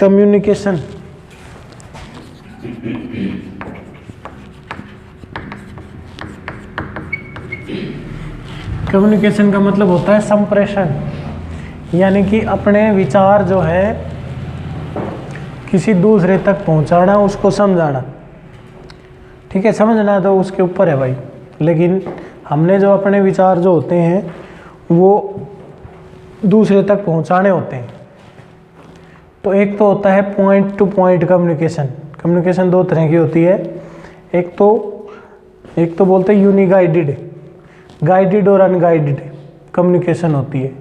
Communication. Communication का मतलब होता है संप्रेषण, यानी कि अपने विचार जो है किसी दूसरे तक पहुंचाना, उसको समझाना। ठीक है, समझना तो उसके ऊपर है भाई, लेकिन हमने जो अपने विचार जो होते हैं वो दूसरे तक पहुंचाने होते हैं। तो एक तो होता है point two point communication. Communication दो तरह की होती है, एक तो बोलते हैं यूनिगाइडेड, गाइडेड और अनगाइडेड कम्युनिकेशन होती है।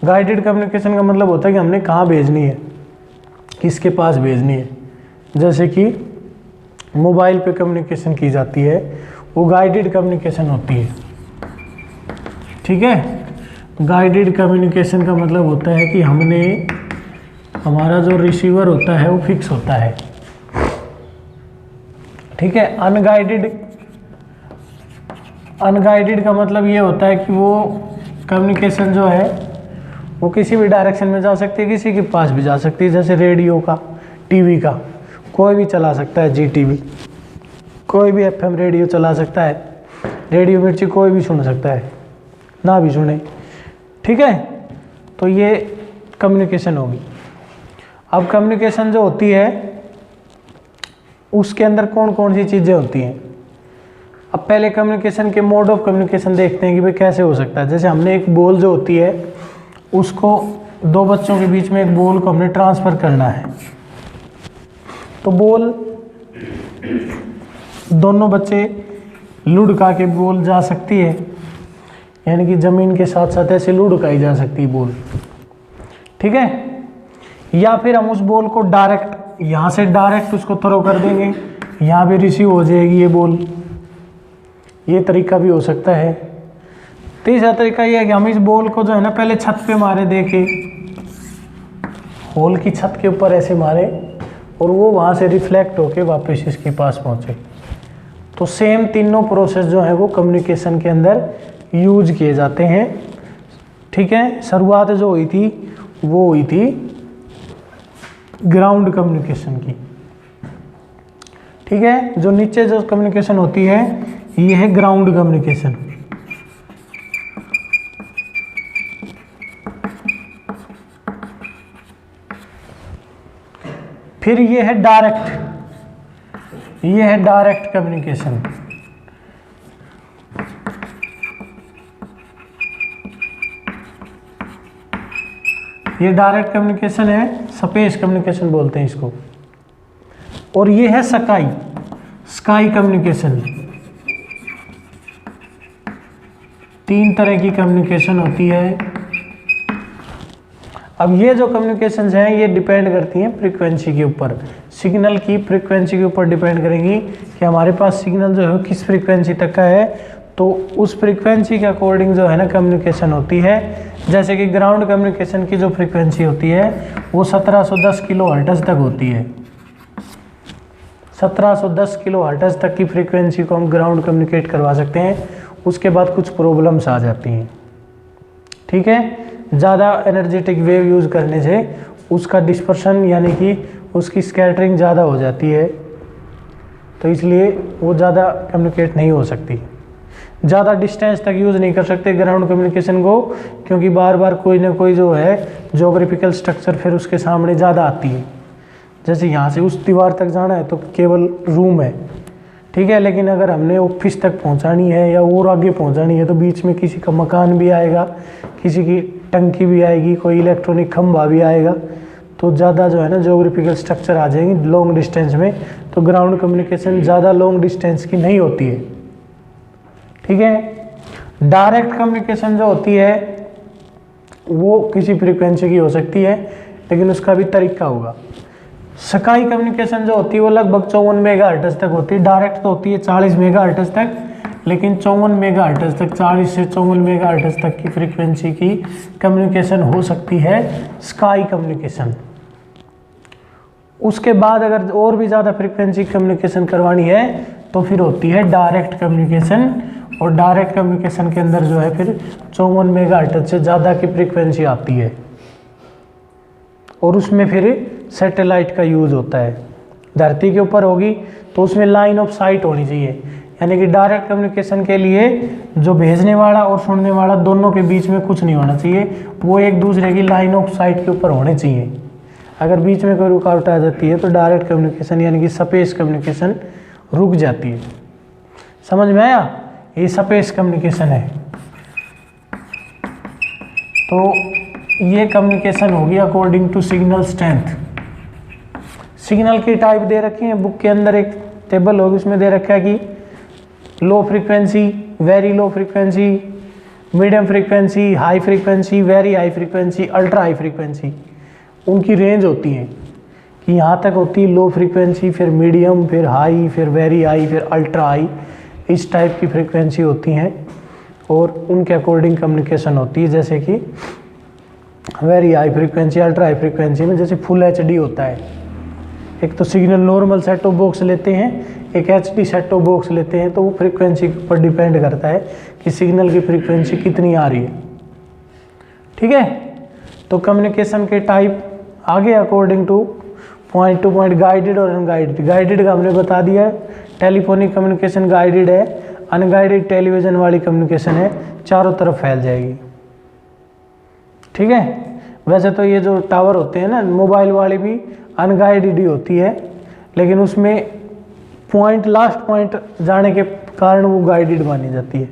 गाइडेड कम्युनिकेशन का मतलब होता है कि हमने कहाँ भेजनी है, किसके पास भेजनी है। जैसे कि मोबाइल पे कम्युनिकेशन की जाती है, वो गाइडेड कम्युनिकेशन होती है। ठीक है, गाइडेड कम्युनिकेशन का मतलब होता है कि हमारा जो रिसीवर होता है वो फिक्स होता है। ठीक है, अनगाइडेड का मतलब ये होता है कि वो कम्युनिकेशन जो है वो किसी भी डायरेक्शन में जा सकती है, किसी के पास भी जा सकती है। जैसे रेडियो का, टीवी का, कोई भी चला सकता है, जी टीवी, कोई भी एफएम रेडियो चला सकता है, रेडियो मिर्ची कोई भी सुन सकता है, ना भी सुने। ठीक है, तो ये कम्युनिकेशन होगी। अब कम्युनिकेशन जो होती है उसके अंदर कौन कौन सी चीज़ें होती हैं। अब पहले कम्युनिकेशन के मोड ऑफ कम्युनिकेशन देखते हैं कि भाई कैसे हो सकता है। जैसे हमने एक बॉल जो होती है उसको, दो बच्चों के बीच में एक बॉल को हमने ट्रांसफ़र करना है, तो बॉल, दोनों बच्चे लुढ़का के बॉल जा सकती है, यानी कि ज़मीन के साथ साथ ऐसे लुढ़काई जा सकती है बॉल। ठीक है, या फिर हम उस बॉल को डायरेक्ट यहाँ से डायरेक्ट उसको थ्रो कर देंगे, यहाँ भी रिसीव हो जाएगी ये बॉल। ये तरीका भी हो सकता है। तीसरा तरीका ये है कि हम इस बॉल को जो है ना पहले छत पे मारे, देके हॉल की छत के ऊपर ऐसे मारे और वो वहाँ से रिफ्लेक्ट होके वापस इसके पास पहुँचे। तो सेम तीनों प्रोसेस जो है वो कम्युनिकेशन के अंदर यूज किए जाते हैं। ठीक है, शुरुआत जो हुई थी वो हुई थी ग्राउंड कम्युनिकेशन की। ठीक है, जो नीचे जो कम्युनिकेशन होती है ये है ग्राउंड कम्युनिकेशन। फिर ये है डायरेक्ट कम्युनिकेशन। ये डायरेक्ट कम्युनिकेशन है, स्पेस कम्युनिकेशन बोलते हैं इसको। और ये है स्काई कम्युनिकेशन। तीन तरह की कम्युनिकेशन होती है। अब ये जो कम्युनिकेशंस हैं ये डिपेंड करती हैं फ्रीक्वेंसी के ऊपर, सिग्नल की फ्रीक्वेंसी के ऊपर डिपेंड करेंगी कि हमारे पास सिग्नल जो है किस फ्रीक्वेंसी तक का है, तो उस फ्रीक्वेंसी के अकॉर्डिंग जो है ना कम्युनिकेशन होती है। जैसे कि ग्राउंड कम्युनिकेशन की जो फ्रीक्वेंसी होती है वो 1710 किलो हर्ट्ज तक होती है। 1710 किलो हर्ट्ज तक की फ्रीक्वेंसी को हम ग्राउंड कम्युनिकेट करवा सकते हैं। उसके बाद कुछ प्रॉब्लम्स आ जाती हैं। ठीक है, ज़्यादा एनर्जेटिक वेव यूज़ करने से उसका डिस्पर्शन यानी कि उसकी स्कैटरिंग ज़्यादा हो जाती है, तो इसलिए वो ज़्यादा कम्युनिकेट नहीं हो सकती। ज़्यादा डिस्टेंस तक यूज़ नहीं कर सकते ग्राउंड कम्युनिकेशन को, क्योंकि बार बार कोई ना कोई जो है ज्योग्राफिकल स्ट्रक्चर फिर उसके सामने ज़्यादा आती है। जैसे यहाँ से उस दीवार तक जाना है तो केवल रूम है, ठीक है, लेकिन अगर हमने ऑफिस तक पहुँचानी है या और आगे पहुँचानी है तो बीच में किसी का मकान भी आएगा, किसी की टंकी भी आएगी, कोई इलेक्ट्रॉनिक खंभा भी आएगा, तो ज़्यादा जो है ना ज्योग्राफिकल स्ट्रक्चर आ जाएंगे लॉन्ग डिस्टेंस में। तो ग्राउंड कम्युनिकेशन ज़्यादा लॉन्ग डिस्टेंस की नहीं होती है। ठीक है, डायरेक्ट कम्युनिकेशन जो होती है वो किसी फ्रीक्वेंसी की हो सकती है, लेकिन उसका भी तरीका होगा। स्काई कम्युनिकेशन जो होती है वो लगभग 54 मेगाहर्ट्ज तक होती है। डायरेक्ट तो होती है 40 मेगाहर्ट्ज तक, लेकिन 54 मेगाहर्ट्ज तक, 40 से 54 मेगाहर्ट्ज तक की फ्रीक्वेंसी की कम्युनिकेशन हो सकती है स्काई कम्युनिकेशन। उसके बाद अगर और भी ज़्यादा फ्रीक्वेंसी कम्युनिकेशन करवानी है तो फिर होती है डायरेक्ट कम्युनिकेशन। और डायरेक्ट कम्युनिकेशन के अंदर जो है फिर 54 मेगाहर्ट्ज से ज़्यादा की फ्रीक्वेंसी आती है, और उसमें फिर सैटेलाइट का यूज़ होता है। धरती के ऊपर होगी तो उसमें लाइन ऑफ साइट होनी चाहिए, यानी कि डायरेक्ट कम्युनिकेशन के लिए जो भेजने वाला और सुनने वाला दोनों के बीच में कुछ नहीं होना चाहिए, वो एक दूसरे की लाइन ऑफ साइट के ऊपर होने चाहिए। अगर बीच में कोई रुकावट आ जाती है तो डायरेक्ट कम्युनिकेशन यानी कि स्पेस कम्युनिकेशन रुक जाती है। समझ में आया? ये स्पेस कम्युनिकेशन है। तो ये कम्युनिकेशन होगी according to signal strength. Signal की टाइप दे रखी है बुक के अंदर, एक टेबल होगी उसमें दे रखा है कि low frequency, very low frequency, medium frequency, high frequency, very high frequency, ultra high frequency. उनकी रेंज होती है कि यहाँ तक होती है लो फ्रीक्वेंसी, फिर मीडियम, फिर हाई, फिर वेरी हाई, फिर अल्ट्रा हाई। इस टाइप की फ्रीक्वेंसी होती हैं और उनके अकॉर्डिंग कम्युनिकेशन होती है। जैसे कि very high frequency, ultra high frequency में जैसे फुल एचडी होता है। एक तो signal normal set of box लेते हैं, एक एचडी सेट ऑफ बॉक्स लेते हैं, तो वो फ्रीक्वेंसी पर डिपेंड करता है कि सिग्नल की फ्रीक्वेंसी कितनी आ रही है। ठीक है, तो कम्युनिकेशन के टाइप आगे according two point two point, guided और अनगाइडेड। गाइडेड का हमने बता दिया है, टेलीफोनिक कम्युनिकेशन गाइडेड है, अनगाइडेड टेलीविज़न वाली कम्युनिकेशन है, चारों तरफ फैल जाएगी। ठीक है, वैसे तो ये जो टावर होते हैं ना मोबाइल वाले भी अनगाइडेड ही होती है, लेकिन उसमें पॉइंट लास्ट पॉइंट जाने के कारण वो गाइडेड मानी जाती है।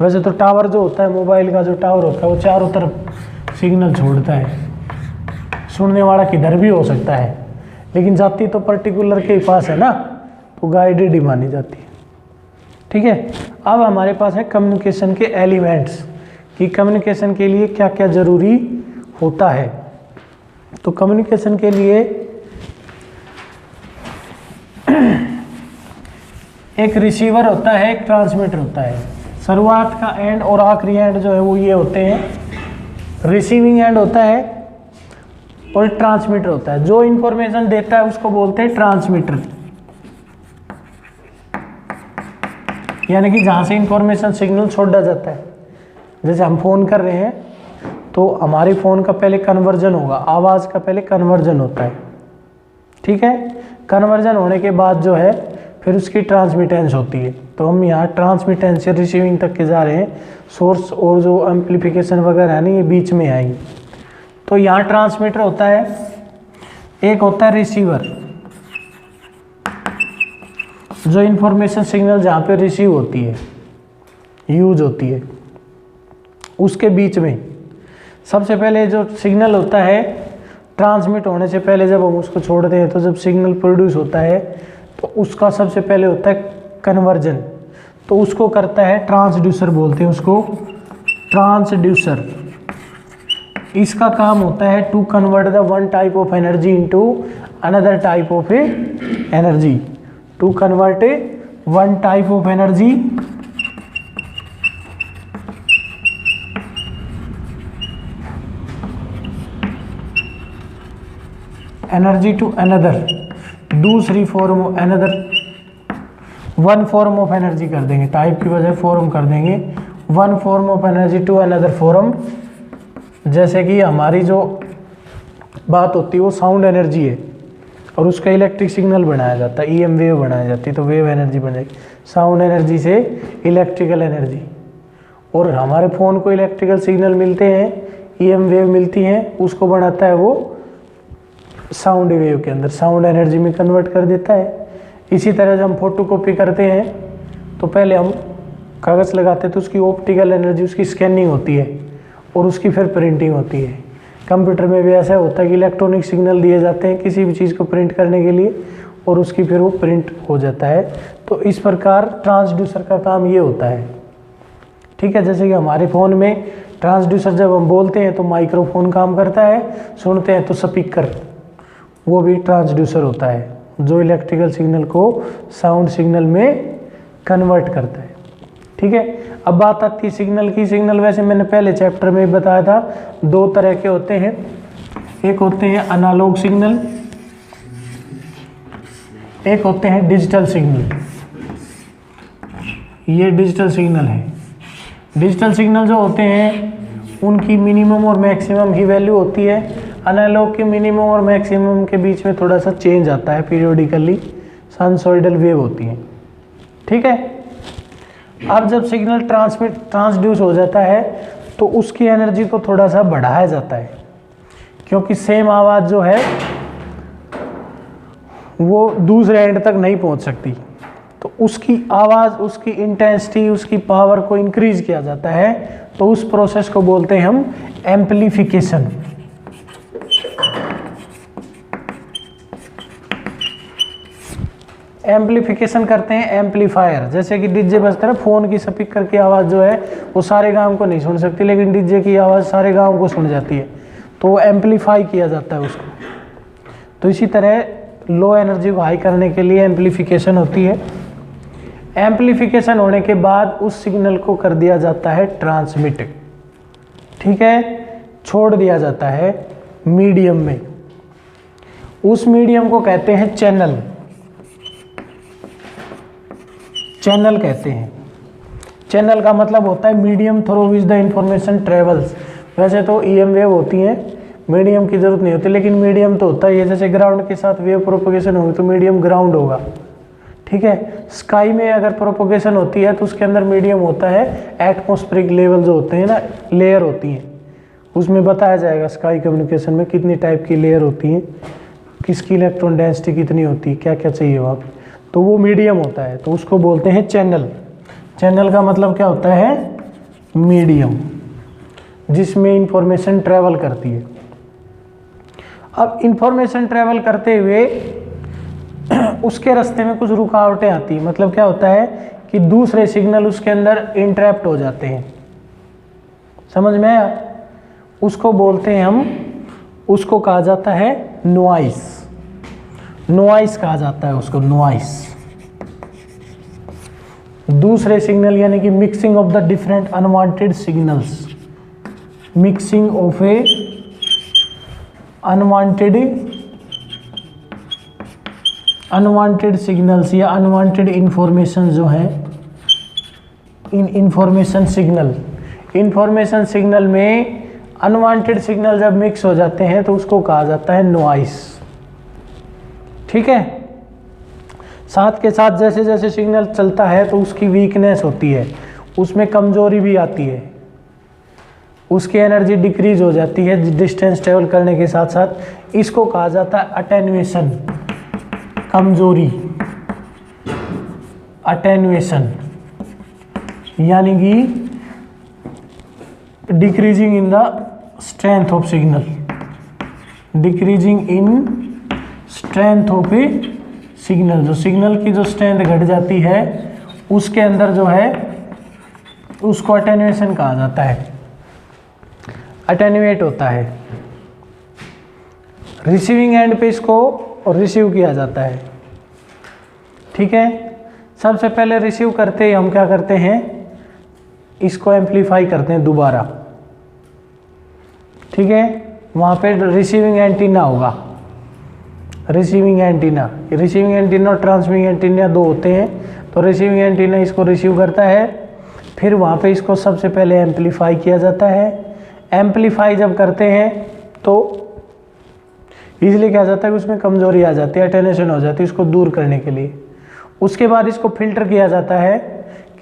वैसे तो टावर जो होता है मोबाइल का जो टावर होता है वो चारों तरफ सिग्नल छोड़ता है, सुनने वाला किधर भी हो सकता है, लेकिन जाती तो पर्टिकुलर के पास है ना, तो गाइडेड ही मानी जाती है। ठीक है, अब हमारे पास है कम्युनिकेशन के एलिमेंट्स कि कम्युनिकेशन के लिए क्या क्या ज़रूरी होता है। तो कम्युनिकेशन के लिए एक रिसीवर होता है, एक ट्रांसमीटर होता है। शुरुआत का एंड और आखिरी एंड जो है वो ये होते हैं, रिसीविंग एंड होता है और ट्रांसमीटर होता है। जो इंफॉर्मेशन देता है उसको बोलते हैं ट्रांसमीटर, यानी कि जहाँ से इंफॉर्मेशन सिग्नल छोड़ा जाता है। जैसे हम फ़ोन कर रहे हैं तो हमारे फ़ोन का पहले कन्वर्जन होगा, आवाज़ का पहले कन्वर्जन होता है। ठीक है, कन्वर्जन होने के बाद जो है फिर उसकी ट्रांसमिटेंस होती है। तो हम यहाँ ट्रांसमिटेंस से रिसीविंग तक के जा रहे हैं, सोर्स और जो एम्पलीफिकेशन वगैरह है ना ये बीच में आएंगे। तो यहाँ ट्रांसमीटर होता है, एक होता है रिसीवर, जो इंफॉर्मेशन सिग्नल जहाँ पे रिसीव होती है, यूज होती है, उसके बीच में सबसे पहले जो सिग्नल होता है ट्रांसमिट होने से पहले जब हम उसको छोड़ते हैं, तो जब सिग्नल प्रोड्यूस होता है तो उसका सबसे पहले होता है कन्वर्जन। तो उसको करता है ट्रांसड्यूसर, बोलते हैं उसको ट्रांसड्यूसर। इसका काम होता है to convert the one type of energy into another type of energy, to convert one type of energy to another, दूसरी form of another, one form of energy कर देंगे, टाइप की वजह फॉर्म कर देंगे, one form of energy to another form. जैसे कि हमारी जो बात होती है वो साउंड एनर्जी है और उसका इलेक्ट्रिक सिग्नल बनाया जाता है, ईएम वेव बनाई जाती है, तो वेव एनर्जी बन जाएगी। साउंड एनर्जी से इलेक्ट्रिकल एनर्जी, और हमारे फ़ोन को इलेक्ट्रिकल सिग्नल मिलते हैं, ईएम वेव मिलती हैं, उसको बनाता है वो साउंड वेव के अंदर, साउंड एनर्जी में कन्वर्ट कर देता है। इसी तरह जब हम फोटो कॉपी करते हैं तो पहले हम कागज़ लगाते हैं तो उसकी ऑप्टिकल एनर्जी, उसकी स्कैनिंग होती है और उसकी फिर प्रिंटिंग होती है। कंप्यूटर में भी ऐसा होता है कि इलेक्ट्रॉनिक सिग्नल दिए जाते हैं किसी भी चीज़ को प्रिंट करने के लिए और उसकी फिर वो प्रिंट हो जाता है। तो इस प्रकार ट्रांसड्यूसर का काम ये होता है। ठीक है, जैसे कि हमारे फ़ोन में ट्रांसड्यूसर जब हम बोलते हैं तो माइक्रोफोन काम करता है, सुनते हैं तो स्पीकर, वो भी ट्रांसड्यूसर होता है जो इलेक्ट्रिकल सिग्नल को साउंड सिग्नल में कन्वर्ट करता है। ठीक है, अब बात आती है सिग्नल की। सिग्नल वैसे मैंने पहले चैप्टर में बताया था, दो तरह के होते हैं, एक होते हैं एनालॉग सिग्नल, एक होते हैं डिजिटल सिग्नल। ये डिजिटल सिग्नल है। डिजिटल सिग्नल जो होते हैं उनकी मिनिमम और मैक्सिमम की वैल्यू होती है, एनालॉग के मिनिमम और मैक्सिमम के बीच में थोड़ा सा चेंज आता है, पीरियोडिकली साइनसॉइडल वेव होती है। ठीक है। अब जब सिग्नल ट्रांसड्यूस हो जाता है तो उसकी एनर्जी को थोड़ा सा बढ़ाया जाता है, क्योंकि सेम आवाज़ जो है वो दूसरे एंड तक नहीं पहुंच सकती, तो उसकी आवाज़, उसकी इंटेंसिटी, उसकी पावर को इंक्रीज किया जाता है। तो उस प्रोसेस को बोलते हैं हम एम्प्लीफिकेशन। एम्प्लीफिकेशन करते हैं एम्पलीफायर। जैसे कि डीजे बजता है, फोन की स्पीकर की आवाज़ जो है वो सारे गांव को नहीं सुन सकती, लेकिन डीजे की आवाज़ सारे गांव को सुन जाती है, तो वो एम्पलीफाई किया जाता है उसको। तो इसी तरह लो एनर्जी को हाई करने के लिए एम्प्लीफिकेशन होती है। एम्प्लीफिकेशन होने के बाद उस सिग्नल को कर दिया जाता है ट्रांसमिट। ठीक है, छोड़ दिया जाता है मीडियम में। उस मीडियम को कहते हैं चैनल। चैनल कहते हैं। चैनल का मतलब होता है medium through which the information travels. वैसे तो ईएम वेव होती है, मीडियम की जरूरत नहीं होती, लेकिन मीडियम तो होता ही है। जैसे ग्राउंड के साथ वेव प्रोपोगेशन होगी तो मीडियम ग्राउंड होगा। ठीक है। स्काई में अगर प्रोपोगेशन होती है तो उसके अंदर मीडियम होता है। एटमॉस्फेरिक लेवल जो होते हैं ना, लेयर होती हैं, उसमें बताया जाएगा स्काई कम्युनिकेशन में कितनी टाइप की लेयर होती हैं, किसकी इलेक्ट्रॉन डेंसिटी कितनी होती है, क्या क्या चाहिए वहाँ पे, तो वो मीडियम होता है, तो उसको बोलते हैं चैनल। चैनल का मतलब क्या होता है? मीडियम, जिसमें इंफॉर्मेशन ट्रेवल करती है। अब इंफॉर्मेशन ट्रेवल करते हुए उसके रास्ते में कुछ रुकावटें आती हैं। मतलब क्या होता है कि दूसरे सिग्नल उसके अंदर इंटरप्ट हो जाते हैं। समझ में आया? उसको बोलते हैं हम, उसको कहा जाता है नॉइस। नॉइस कहा जाता है उसको, नॉइस। दूसरे सिग्नल यानी कि mixing of the different unwanted signals, mixing of A unwanted signals या अनवांटेड इंफॉर्मेशन जो है, इन इंफॉर्मेशन सिग्नल में अनवांटेड सिग्नल जब मिक्स हो जाते हैं तो उसको कहा जाता है नॉइस। ठीक है। साथ के साथ जैसे जैसे सिग्नल चलता है तो उसकी वीकनेस होती है, उसमें कमजोरी भी आती है, उसकी एनर्जी डिक्रीज हो जाती है डिस्टेंस ट्रेवल करने के साथ साथ। इसको कहा जाता है अटेन्युएशन, कमजोरी, अटेन्युएशन, यानी कि decreasing in the strength of signal, decreasing in strength of A signal. जो सिग्नल की जो स्ट्रेंथ घट जाती है उसके अंदर जो है उसको अटेन्युएशन कहा जाता है, अटेन्युएट होता है। रिसीविंग एंड पे इसको रिसीव किया जाता है। ठीक है। सबसे पहले रिसीव करते ही हम क्या करते हैं, इसको एम्पलीफाई करते हैं दोबारा। ठीक है। वहाँ पे रिसीविंग एंटीना होगा, रिसीविंग एंटीना और ट्रांसमिटिंग एंटीना दो होते हैं। तो रिसीविंग एंटीना इसको रिसीव करता है, फिर वहाँ पे इसको सबसे पहले एम्पलीफाई किया जाता है। एम्पलीफाई जब करते हैं तो इजीली क्या जाता है कि उसमें कमजोरी आ जाती है, अटेन्युएशन हो जाती है, इसको दूर करने के लिए। उसके बाद इसको फिल्टर किया जाता है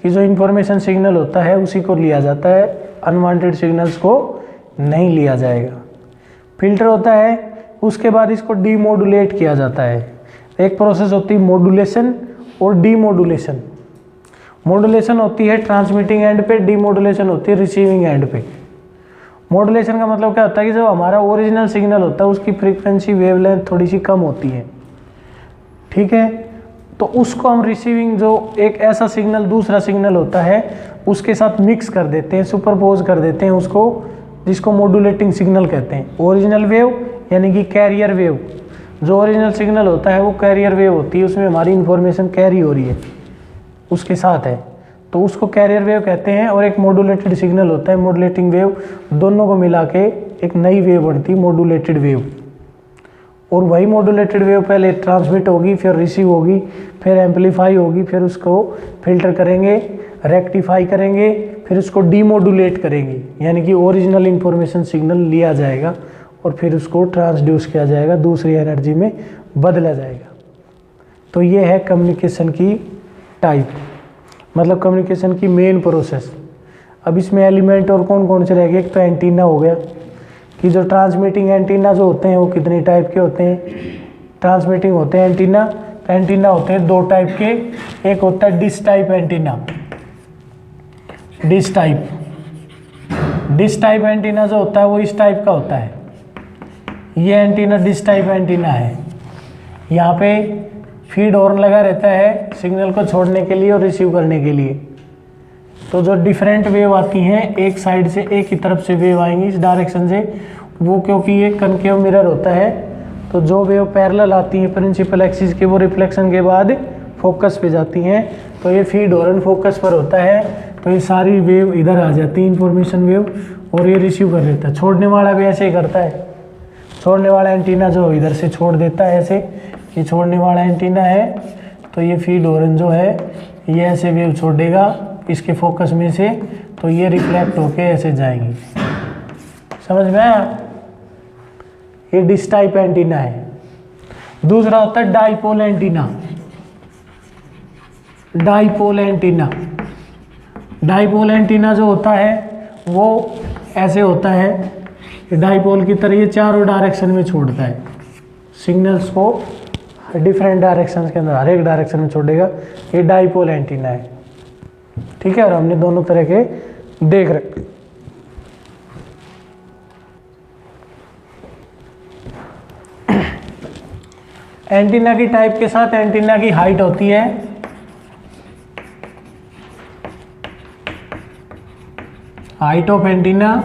कि जो इंफॉर्मेशन सिग्नल होता है उसी को लिया जाता है, अनवांटेड सिग्नल्स को नहीं लिया जाएगा। फिल्टर होता है, उसके बाद इसको डीमोडुलेट किया जाता है। एक प्रोसेस होती है मॉड्यूलेशन और डीमोडुलेशन। मॉड्यूलेशन होती है ट्रांसमिटिंग एंड पे, डीमोडुलेशन होती है रिसीविंग एंड पे। मॉड्यूलेशन का मतलब क्या होता है कि जो हमारा ओरिजिनल सिग्नल होता है उसकी फ्रीक्वेंसी वेवलेंथ थोड़ी सी कम होती है। ठीक है। तो उसको हम रिसीविंग, जो एक ऐसा सिग्नल दूसरा सिग्नल होता है उसके साथ मिक्स कर देते हैं, सुपरपोज कर देते हैं उसको, जिसको मॉड्यूलेटिंग सिग्नल कहते हैं। ओरिजिनल वेव यानी कि कैरियर वेव, जो ओरिजिनल सिग्नल होता है वो कैरियर वेव होती है, उसमें हमारी इंफॉर्मेशन कैरी हो रही है उसके साथ है, तो उसको कैरियर वेव कहते हैं। और एक मॉड्यूलेटेड सिग्नल होता है, मॉड्यूलेटिंग वेव, दोनों को मिला के एक नई वेव बनती है मॉड्यूलेटेड वेव। और वही मॉड्यूलेटेड वेव पहले ट्रांसमिट होगी, फिर रिसीव होगी, फिर एम्पलीफाई होगी, फिर उसको फिल्टर करेंगे, रेक्टिफाई करेंगे, फिर उसको डीमोडुलेट करेंगे, यानी कि ओरिजिनल इंफॉर्मेशन सिग्नल लिया जाएगा और फिर उसको ट्रांसड्यूस किया जाएगा, दूसरी एनर्जी में बदला जाएगा। तो ये है कम्युनिकेशन की टाइप, मतलब कम्युनिकेशन की मेन प्रोसेस। अब इसमें एलिमेंट और कौन कौन से रह गए, एक तो एंटीना हो गया कि जो ट्रांसमिटिंग एंटीना जो होते हैं वो कितने टाइप के होते हैं, ट्रांसमिटिंग होते हैं एंटीना। तो एंटीना होते हैं दो टाइप के, एक होता है dish type antenna, dish type antenna जो होता है वो इस टाइप का होता है। ये एंटीना डिश टाइप एंटीना है, यहाँ पे फीड हॉर्न लगा रहता है सिग्नल को छोड़ने के लिए और रिसीव करने के लिए। तो जो डिफरेंट वेव आती हैं, एक साइड से एक ही तरफ से वेव आएंगी इस डायरेक्शन से, वो क्योंकि ये कनकेव मिरर होता है, तो जो वेव पैरेलल आती हैं प्रिंसिपल एक्सिस के वो रिफ्लेक्शन के बाद फोकस पे जाती हैं। तो ये फीड हॉर्न फोकस पर होता है, तो ये सारी वेव इधर आ जाती है, इंफॉर्मेशन वेव, और ये रिसीव कर लेता है। छोड़ने वाला भी ऐसे ही करता है, छोड़ने वाला एंटीना जो इधर से छोड़ देता है ऐसे, ये छोड़ने वाला एंटीना है, तो ये फीड हॉर्न जो है ये ऐसे वेव छोड़ेगा इसके फोकस में से, तो ये रिफ्लेक्ट होके ऐसे जाएंगी। समझ में आया? ये डिश टाइप एंटीना है। दूसरा होता है डाइपोल एंटीना। डाइपोल एंटीना जो होता है वो ऐसे होता है, डाइपोल की तरह ये चारों डायरेक्शन में छोड़ता है सिग्नल्स को, डिफरेंट डायरेक्शन के अंदर, हर एक डायरेक्शन में छोड़ेगा। ये डाइपोल एंटीना है, ठीक है। और हमने दोनों तरह के देख रखे। एंटीना की टाइप के साथ एंटीना की हाइट होती है। हाइट ऑफ एंटीना,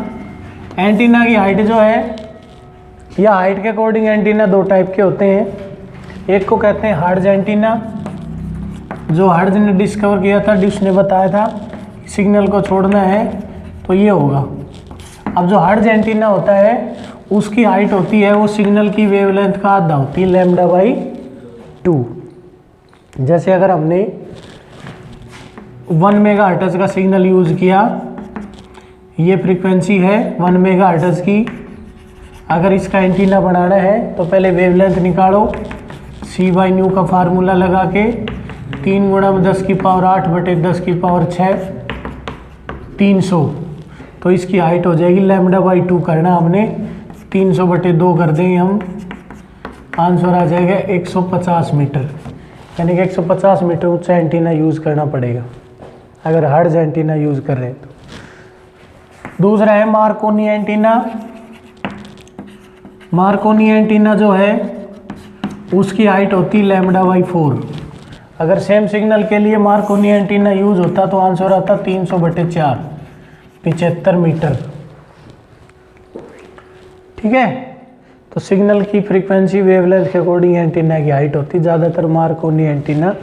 एंटीना की हाइट जो है, या हाइट के अकॉर्डिंग एंटीना दो टाइप के होते हैं। एक को कहते हैं हर्ट्ज एंटीना, जो हर्ट्ज ने डिस्कवर किया था, डिश ने बताया था सिग्नल को छोड़ना है तो ये होगा। अब जो हर्ट्ज एंटीना होता है उसकी हाइट होती है, वो सिग्नल की वेवलेंथ का आधा होती है, λ/2। जैसे अगर हमने 1 मेगाहर्ट्ज का सिग्नल यूज़ किया, ये फ्रीक्वेंसी है 1 मेगाहर्ट्ज की, अगर इसका एंटीना बनाना है तो पहले वेवलेंथ निकालो, C/ν का फार्मूला लगा के 3 × 10⁸ 300, तो इसकी हाइट हो जाएगी λ/2 करना हमने, 300/2 कर देंगे हम, आंसर आ जाएगा 150 मीटर। यानी कि 150 मीटर ऊंचा एंटीना यूज़ करना पड़ेगा अगर हर्ट्ज एंटीना यूज़ कर रहे हैं तो। दूसरा है मार्कोनी एंटीना। मार्कोनी एंटीना जो है उसकी हाइट होती है λ/4। अगर सेम सिग्नल के लिए मार्कोनी एंटीना यूज होता तो आंसर आता 300/4, 75 मीटर, ठीक है। तो सिग्नल की फ्रीक्वेंसी वेवलेंथ के अकॉर्डिंग एंटीना की हाइट होती है। ज़्यादातर मार्कोनी एंटीना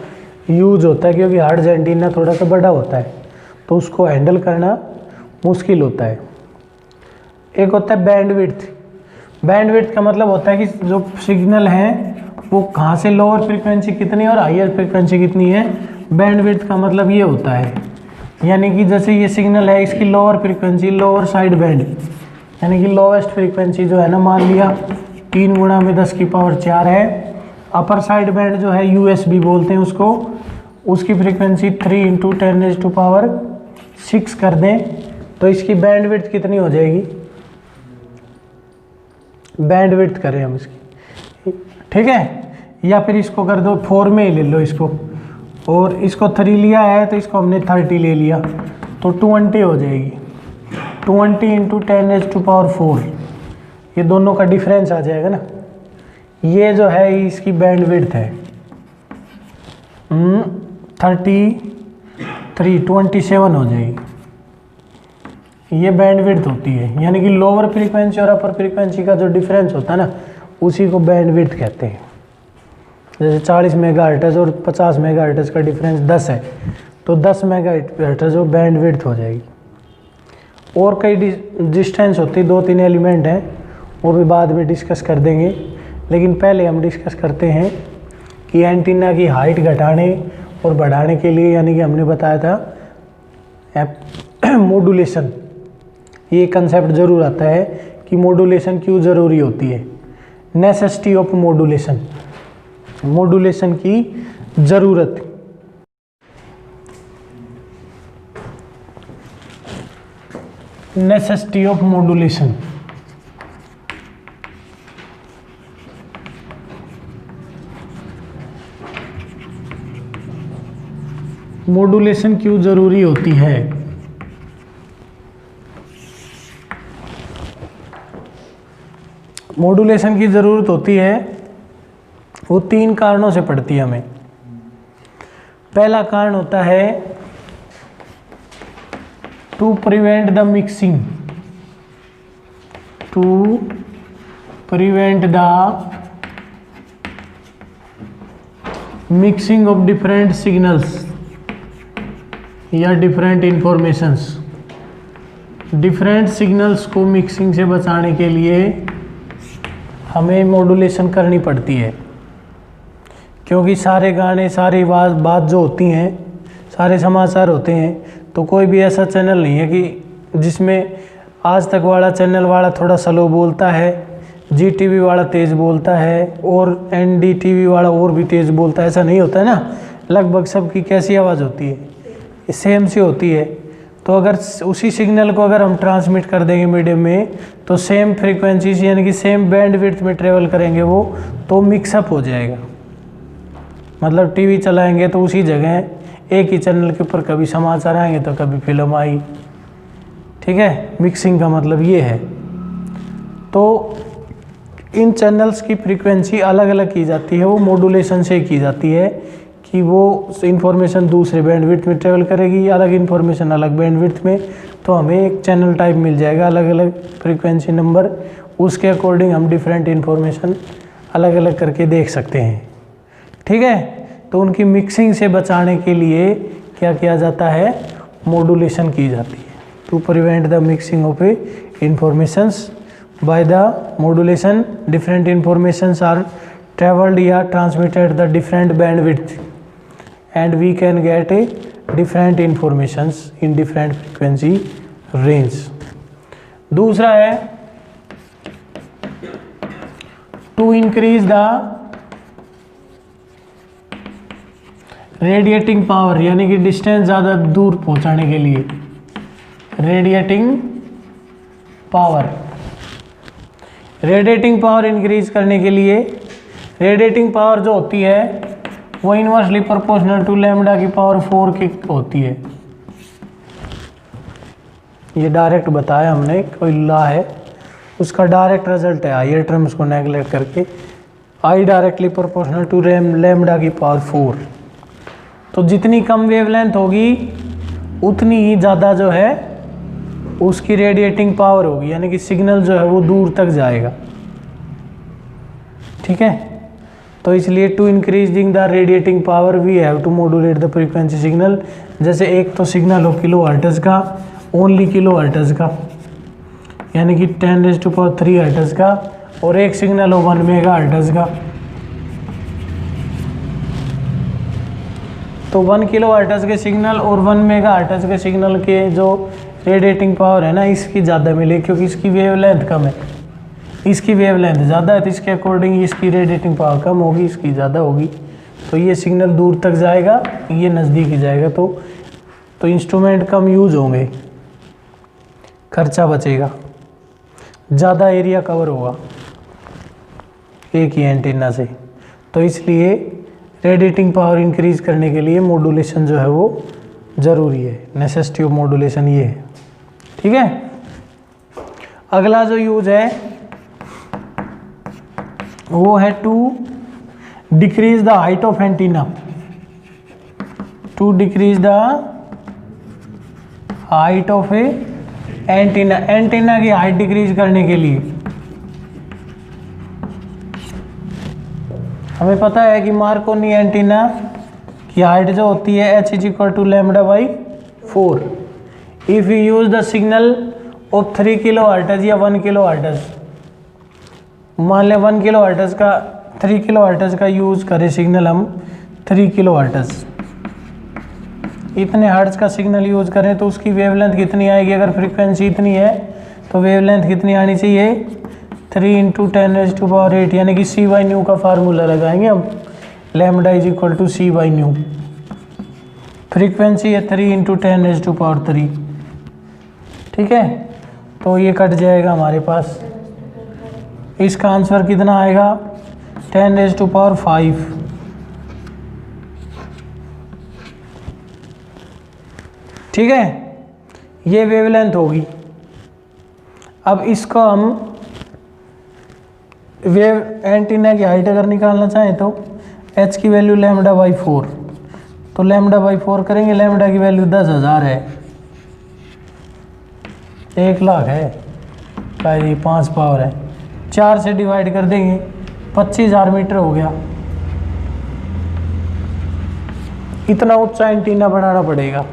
यूज होता है क्योंकि हर्ट्ज एंटीना थोड़ा सा बड़ा होता है तो उसको हैंडल करना मुश्किल होता है। एक होता है बैंडविड्थ। बैंडविड्थ का मतलब होता है कि जो सिग्नल है वो कहाँ से लोअर फ्रीक्वेंसी कितनी है और हायर फ्रीक्वेंसी कितनी है। बैंडविड्थ का मतलब ये होता है, यानी कि जैसे ये सिग्नल है इसकी lower frequency, lower side band, यानी कि लोवेस्ट फ्रीक्वेंसी जो है ना, मान लिया 3 × 10⁴ है। अपर साइड बैंड जो है USB बोलते हैं उसको, उसकी फ्रीक्वेंसी 3 × 10⁶ कर दें तो इसकी बैंडविड्थ कितनी हो जाएगी। बैंडविड्थ करें हम इसकी, ठीक है। या फिर इसको कर दो 4 में ही ले लो इसको, और इसको 3 लिया है तो इसको हमने 30 ले लिया तो 20 हो जाएगी। 20 × 10⁴, ये दोनों का डिफरेंस आ जाएगा ना। ये जो है इसकी बैंडविड्थ है 27 हो जाएगी, ये बैंडविड्थ होती है। यानी कि लोअर फ्रीक्वेंसी और अपर फ्रीक्वेंसी का जो डिफरेंस होता है ना उसी को बैंडविड्थ कहते हैं। जैसे 40 मेगाहर्ट्ज और 50 मेगाहर्ट्ज का डिफरेंस 10 है तो 10 मेगाहर्ट्ज वो बैंडविड्थ हो जाएगी। और कई डिस्टेंस होती है, 2-3 एलिमेंट हैं, वो भी बाद में डिस्कस कर देंगे। लेकिन पहले हम डिस्कस करते हैं कि एंटीना की हाइट घटाने और बढ़ाने के लिए, यानी कि हमने बताया था मॉड्यूलेशन, ये कंसेप्ट ज़रूर आता है कि मॉड्यूलेशन क्यों ज़रूरी होती है, नेसेसिटी ऑफ मॉड्यूलेशन, मॉड्यूलेशन की ज़रूरत। नेसेसिटी ऑफ मॉड्यूलेशन, मॉड्यूलेशन क्यों ज़रूरी होती है? मॉड्यूलेशन की ज़रूरत होती है, वो 3 कारणों से पड़ती है हमें। पहला कारण होता है to prevent the mixing, to prevent the mixing of different signals या डिफरेंट इंफॉर्मेशंस। डिफरेंट सिग्नल्स को मिक्सिंग से बचाने के लिए हमें मॉड्यूलेशन करनी पड़ती है, क्योंकि सारे गाने, सारी बात जो होती हैं, सारे समाचार होते हैं, तो कोई भी ऐसा चैनल नहीं है कि जिसमें आज तक वाला चैनल वाला थोड़ा स्लो बोलता है, जी टीवी वाला तेज़ बोलता है और एनडी टीवी वाला और भी तेज़ बोलता है, ऐसा नहीं होता है ना। लगभग सबकी कैसी आवाज़ होती है, सेम सी होती है। तो अगर उसी सिग्नल को अगर हम ट्रांसमिट कर देंगे मीडियम में, तो सेम फ्रीक्वेंसी से यानी कि सेम बैंड विड्थ में ट्रेवल करेंगे वो, तो मिक्सअप हो जाएगा। मतलब टीवी चलाएंगे तो उसी जगह एक ही चैनल के ऊपर कभी समाचार आएंगे तो कभी फिल्म आई, ठीक है। मिक्सिंग का मतलब ये है। तो इन चैनल्स की फ्रीक्वेंसी अलग अलग की जाती है, वो मॉड्यूलेशन से की जाती है कि वो इन्फॉर्मेशन दूसरे बैंडविड्थ में ट्रेवल करेगी, अलग इन्फॉर्मेशन अलग बैंडविड्थ में, तो हमें एक चैनल टाइप मिल जाएगा, अलग अलग फ्रीक्वेंसी नंबर, उसके अकॉर्डिंग हम डिफरेंट इन्फॉर्मेशन अलग अलग करके देख सकते हैं, ठीक है। तो उनकी मिक्सिंग से बचाने के लिए क्या किया जाता है, मॉड्यूलेशन की जाती है, to prevent the mixing of informations by the modulation. Different informations are travelled या transmitted the different bandwidth and we can get a different informations in different frequency range। दूसरा है to increase the radiating power, यानी कि distance ज़्यादा दूर पहुंचाने के लिए radiating power. Radiating power increase करने के लिए, रेडिएटिंग पावर जो होती है वो इनवर्सली प्रोपोर्शनल टू लैम्डा की पावर 4 की होती है। ये डायरेक्ट बताया हमने, कोई लॉ है, उसका डायरेक्ट रिजल्ट है। ये टर्म्स को नेगलेक्ट करके I directly proportional to lambda की पावर 4। तो जितनी कम वेवलेंथ होगी उतनी ही ज़्यादा जो है उसकी रेडिएटिंग पावर होगी, यानी कि सिग्नल जो है वो दूर तक जाएगा, ठीक है। तो इसलिए to increasing the radiating power we have to modulate the frequency signal. जैसे एक तो सिग्नल हो किलो हर्ट्ज का, ओनली किलो हर्ट्ज का, यानी कि 10⁻³ हर्ट्ज का, और एक सिग्नल हो 1 मेगा हर्ट्ज का। तो 1 किलो हर्ट्ज के सिग्नल और 1 मेगा हर्ट्ज के सिग्नल के जो रेडिएटिंग पावर है ना, इसकी ज़्यादा मिलेगी, क्योंकि इसकी वेवलेंथ कम है, इसकी वेवलेंथ ज़्यादा है, तो इसके अकॉर्डिंग इसकी रेडिएटिंग पावर कम होगी, इसकी ज़्यादा होगी। तो ये सिग्नल दूर तक जाएगा, ये नज़दीक ही जाएगा। तो इंस्ट्रूमेंट कम यूज होंगे, खर्चा बचेगा, ज़्यादा एरिया कवर होगा एक ही एंटीना से। तो इसलिए रेडिएटिंग पावर इंक्रीज करने के लिए मॉड्यूलेशन जो है वो ज़रूरी है। नेसेसिटी ऑफ मॉड्यूलेशन ये है, ठीक है। अगला जो यूज है वो है to decrease the height of antenna, to decrease the height of a antenna. Antenna की हाइट डिक्रीज करने के लिए हमें पता है कि मार्कोनी एंटीना की हाइट जो होती है h = λ/4। If you use the signal of 3 kilo hertz या 1 किलो हर्ट्ज, मान लें 1 किलो हर्ट्ज का 3 किलो हर्ट्ज का यूज़ करें सिग्नल, हम 3 किलो हर्ट्ज, इतने हर्ट्ज का सिग्नल यूज़ करें तो उसकी वेवलेंथ कितनी आएगी? अगर फ्रीक्वेंसी इतनी है तो वेवलेंथ कितनी आनी चाहिए 3 × 10⁸ यानी कि c/ν का फार्मूला लगाएंगे हम, लैम्डा = c/ν। फ्रीक्वेंसी है 3 × 10⁻3। ठीक है, तो ये कट जाएगा हमारे पास। इसका आंसर कितना आएगा 10⁵। ठीक है, ये वेवलेंथ होगी। अब इसको हम वेव एंटीना की हाइट अगर निकालना चाहें तो h की वैल्यू λ/4, तो λ/4 करेंगे। लैम्डा की वैल्यू 10,000 है, 1,00,000 है, 5 पावर है, 4 से डिवाइड कर देंगे 25,000 मीटर हो गया। इतना ऊंचा एंटीना बनाना पड़ेगा।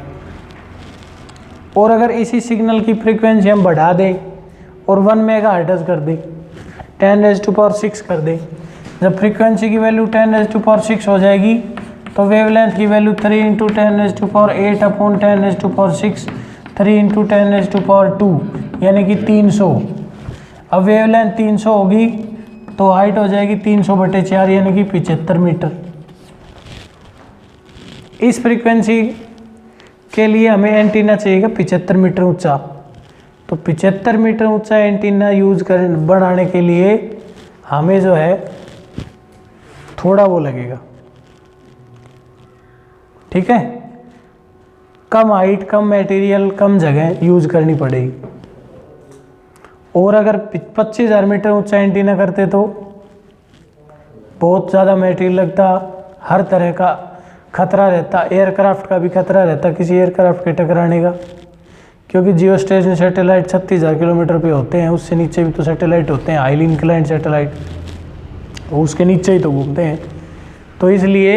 और अगर इसी सिग्नल की फ्रीक्वेंसी हम बढ़ा दें और 1 मेगाहर्ट्ज़ कर दें, 10⁶ कर दें, जब फ्रीक्वेंसी की वैल्यू 10⁶ हो जाएगी तो वेवलेंथ की वैल्यू 3 × 10⁸ 3 × 10⁻², यानी कि 300। अब वेवलेंथ 300 होगी तो हाइट हो जाएगी 300/4, यानी कि 75 मीटर। इस फ्रीक्वेंसी के लिए हमें एंटीना चाहिएगा 75 मीटर ऊंचा। तो 75 मीटर ऊंचा एंटीना यूज बनाने के लिए हमें जो है थोड़ा वो लगेगा। ठीक है, कम हाइट, कम मटेरियल, कम जगह यूज करनी पड़ेगी। और अगर 25,000 मीटर ऊंचा एंटीना करते तो बहुत ज़्यादा मटेरियल लगता, हर तरह का खतरा रहता, एयरक्राफ्ट का भी खतरा रहता किसी एयरक्राफ्ट के टकराने का, क्योंकि जियो स्टेशन सैटेलाइट 36,000 किलोमीटर पे होते हैं, उससे नीचे भी तो सैटेलाइट होते हैं, हाईली इंक्लाइंड सैटेलाइट, उसके नीचे ही तो घूमते हैं। तो इसलिए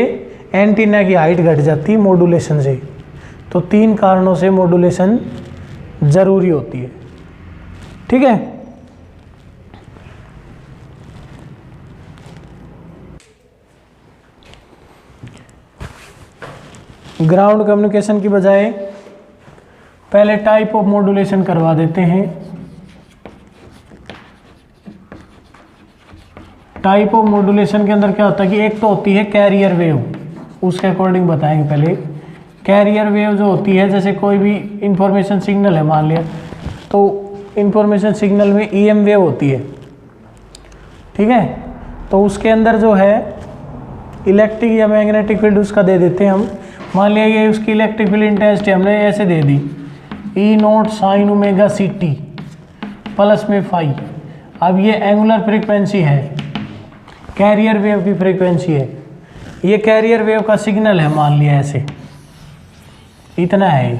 एंटीना की हाइट घट जाती है मॉड्यूलेशन से। तो 3 कारणों से मॉड्यूलेशन ज़रूरी होती है। ठीक है, ग्राउंड कम्युनिकेशन की बजाय पहले टाइप ऑफ मॉड्यूलेशन करवा देते हैं। टाइप ऑफ मॉड्यूलेशन के अंदर क्या होता है कि एक तो होती है कैरियर वेव, उसके अकॉर्डिंग बताएंगे पहले। कैरियर वेव जो होती है, जैसे कोई भी इंफॉर्मेशन सिग्नल है मान लिया, तो इंफॉर्मेशन सिग्नल में EM वेव होती है। ठीक है, तो उसके अंदर जो है इलेक्ट्रिक या मैग्नेटिक फील्ड उसका दे देते हैं हम। मान लिया ये उसकी इलेक्ट्रिक फील्ड इंटेंसिटी हमने ऐसे दे दी E0 sin ωCT प्लस में φ। अब ये एंगुलर फ्रीक्वेंसी है, कैरियर वेव की फ्रीक्वेंसी है, ये कैरियर वेव का सिग्नल है, मान लिया ऐसे इतना है ये।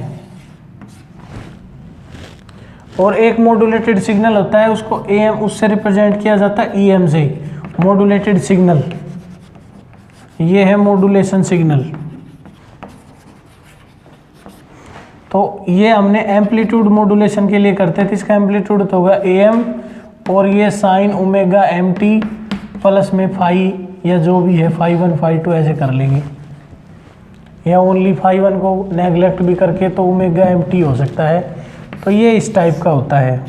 और एक मॉड्यूलेटेड सिग्नल होता है, उसको AM उससे रिप्रेजेंट किया जाता है EM से, मॉड्यूलेटेड सिग्नल। ये है मॉड्यूलेशन सिग्नल। तो ये हमने एम्पलीट्यूड मॉड्यूलेशन के लिए करते थे, इसका एम्पलीट्यूड तो होगा AM और ये sin ωmt प्लस में φ, या जो भी है φ1 φ2 ऐसे कर लेंगे, या ओनली φ1 को नेगलेक्ट भी करके तो ωmt हो सकता है। तो ये इस टाइप का होता है।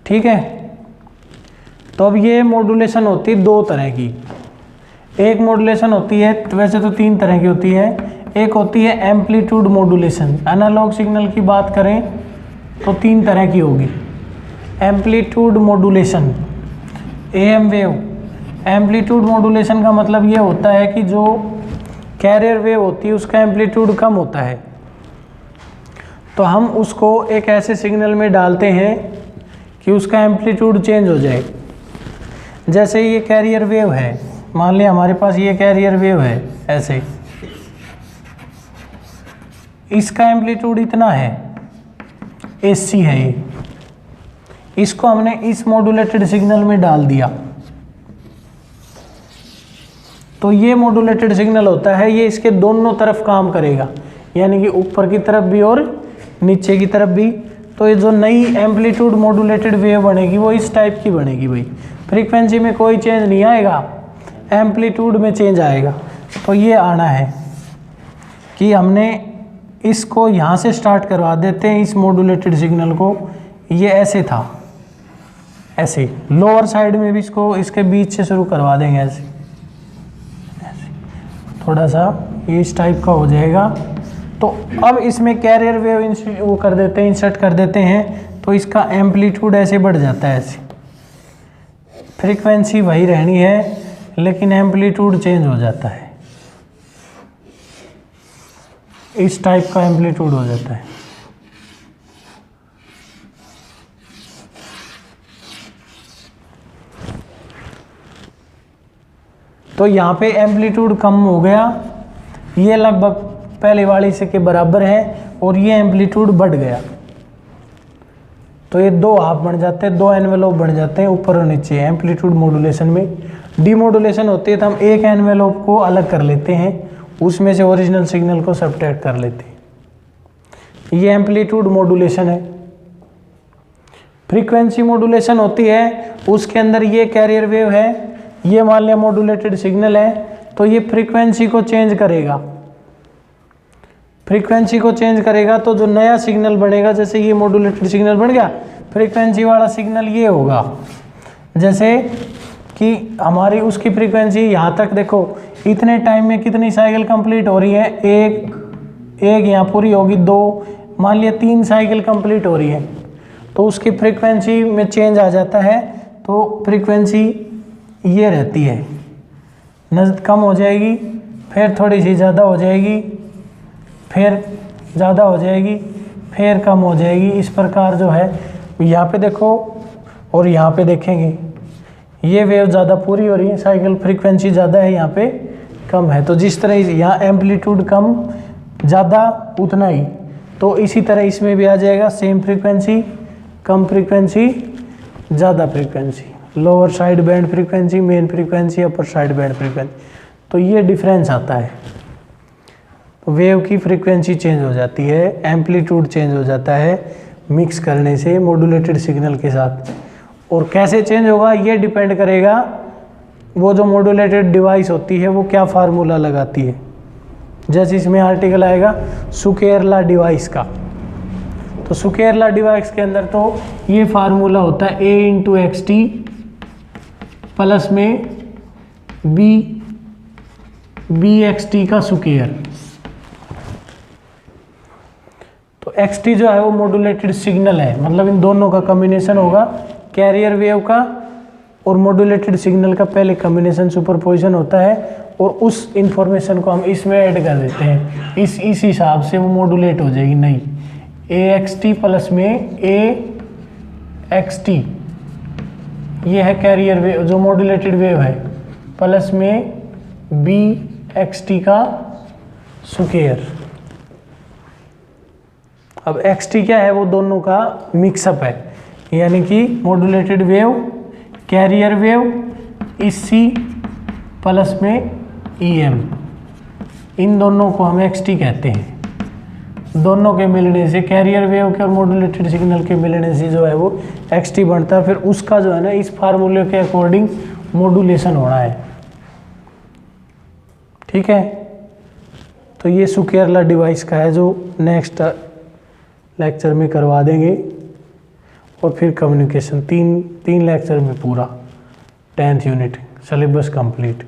ठीक है, तो अब ये मॉड्यूलेशन होती है 2 तरह की। एक मॉड्यूलेशन होती है, वैसे तो 3 तरह की होती है। एक होती है एम्पलीट्यूड मॉड्यूलेशन। एनालॉग सिग्नल की बात करें तो 3 तरह की होगी। Amplitude modulation, AM wave. Amplitude modulation का मतलब ये होता है कि जो कैरियर वेव होती है उसका एम्पलीट्यूड कम होता है, तो हम उसको एक ऐसे सिग्नल में डालते हैं कि उसका एम्पलीट्यूड चेंज हो जाए। जैसे ये कैरियर वेव है, मान लिया हमारे पास ये कैरियर वेव है ऐसे, इसका एम्पलीट्यूड इतना है, AC है ये, इसको हमने इस मॉड्यूलेटेड सिग्नल में डाल दिया, तो ये मॉड्यूलेटेड सिग्नल होता है, ये इसके दोनों तरफ काम करेगा, यानी कि ऊपर की तरफ भी और नीचे की तरफ भी। तो ये जो नई एम्पलीट्यूड मॉड्यूलेटेड वेव बनेगी वो इस टाइप की बनेगी भाई। फ्रीक्वेंसी में कोई चेंज नहीं आएगा, एम्पलीट्यूड में चेंज आएगा। तो ये आना है कि हमने इसको यहाँ से स्टार्ट करवा देते हैं, इस मॉड्यूलेटेड सिग्नल को। ये ऐसे था, ऐसे लोअर साइड में भी इसको इसके बीच से शुरू करवा देंगे, ऐसे थोड़ा सा ये इस टाइप का हो जाएगा। तो अब इसमें कैरियर वेव वो कर देते हैं, इंसर्ट कर देते हैं, तो इसका एम्पलीट्यूड ऐसे बढ़ जाता है। ऐसे फ्रीक्वेंसी वही रहनी है लेकिन एम्पलीट्यूड चेंज हो जाता है, इस टाइप का एम्पलीट्यूड हो जाता है। तो यहाँ पे एम्पलीट्यूड कम हो गया, ये लगभग पहले वाली से के बराबर है, और ये एम्पलीट्यूड बढ़ गया। तो ये दो हाफ बन जाते हैं, दो एनवेलोप बन जाते हैं ऊपर और नीचे एम्पलीट्यूड मॉड्यूलेशन में। डीमॉड्यूलेशन होती है तो हम एक एनवेलोप को अलग कर लेते हैं, उसमें से ओरिजिनल सिग्नल को सब्ट्रैक्ट कर लेते हैं। ये एम्पलीट्यूड मॉड्यूलेशन है। फ्रीक्वेंसी मॉड्यूलेशन होती है, उसके अंदर ये कैरियर वेव है, ये मान लिया मॉड्यूलेटेड सिग्नल है, तो ये फ्रीक्वेंसी को चेंज करेगा। फ्रीक्वेंसी को चेंज करेगा तो जो नया सिग्नल बनेगा, जैसे ये मॉड्यूलेटेड सिग्नल बन गया, फ्रीक्वेंसी वाला सिग्नल ये होगा। जैसे कि हमारी उसकी फ्रीक्वेंसी यहाँ तक देखो, इतने टाइम में कितनी साइकिल कंप्लीट हो रही है, एक यहाँ पूरी होगी, 2 मान लिया 3 साइकिल कंप्लीट हो रही है, तो उसकी फ्रीक्वेंसी में चेंज आ जाता है। तो फ्रीक्वेंसी ये रहती है, कम हो जाएगी, फिर थोड़ी सी ज़्यादा हो जाएगी, फिर ज़्यादा हो जाएगी, फिर कम हो जाएगी। इस प्रकार जो है यहाँ पे देखो और यहाँ पे देखेंगे, ये वेव ज़्यादा पूरी हो रही है, साइकिल फ्रीक्वेंसी ज़्यादा है, यहाँ पे कम है। तो जिस तरह यहाँ एम्पलीट्यूड कम ज़्यादा उतना ही, तो इसी तरह इसमें भी आ जाएगा, सेम फ्रीक्वेंसी कम फ्रीक्वेंसी ज़्यादा frequency, lower side band frequency main frequency, upper side band frequency. तो ये डिफरेंस आता है, वेव की फ्रीक्वेंसी चेंज हो जाती है, एम्पलीट्यूड चेंज हो जाता है मिक्स करने से मॉड्यूलेटेड सिग्नल के साथ। और कैसे चेंज होगा ये डिपेंड करेगा वो जो मॉड्यूलेटेड डिवाइस होती है वो क्या फार्मूला लगाती है। जैसे इसमें आर्टिकल आएगा सुकेरला डिवाइस का, तो सुकेरला डिवाइस के अंदर तो ये फार्मूला होता है A/XT प्लस में BXT का सुकेयर। तो XT जो है वो मॉड्यूलेटेड सिग्नल है, मतलब इन दोनों का कॉम्बिनेशन होगा, कैरियर वेव का और मॉड्यूलेटेड सिग्नल का पहले कॉम्बिनेशन सुपरपोजिशन होता है, और उस इंफॉर्मेशन को हम इसमें ऐड कर देते हैं, इस हिसाब से वो मॉड्यूलेट हो जाएगी नई। AXT प्लस में AXT ये है कैरियर वेव जो मॉड्यूलेटेड वेव है, प्लस में BXT का सुकेयर। अब XT क्या है, वो दोनों का मिक्सअप है, यानी कि मॉड्यूलेटेड वेव कैरियर वेव इसी प्लस में EM, इन दोनों को हम XT कहते हैं। दोनों के मिलने से, कैरियर वेव के और मॉड्यूलेटेड सिग्नल के मिलने से जो है वो XT बनता है। फिर उसका जो है ना इस फार्मूले के अकॉर्डिंग मॉड्यूलेशन होना है, ठीक है। तो ये सुकेरला डिवाइस का है जो नेक्स्ट लेक्चर में करवा देंगे, और फिर कम्युनिकेशन तीन लेक्चर में पूरा 10th यूनिट सिलेबस कंप्लीट।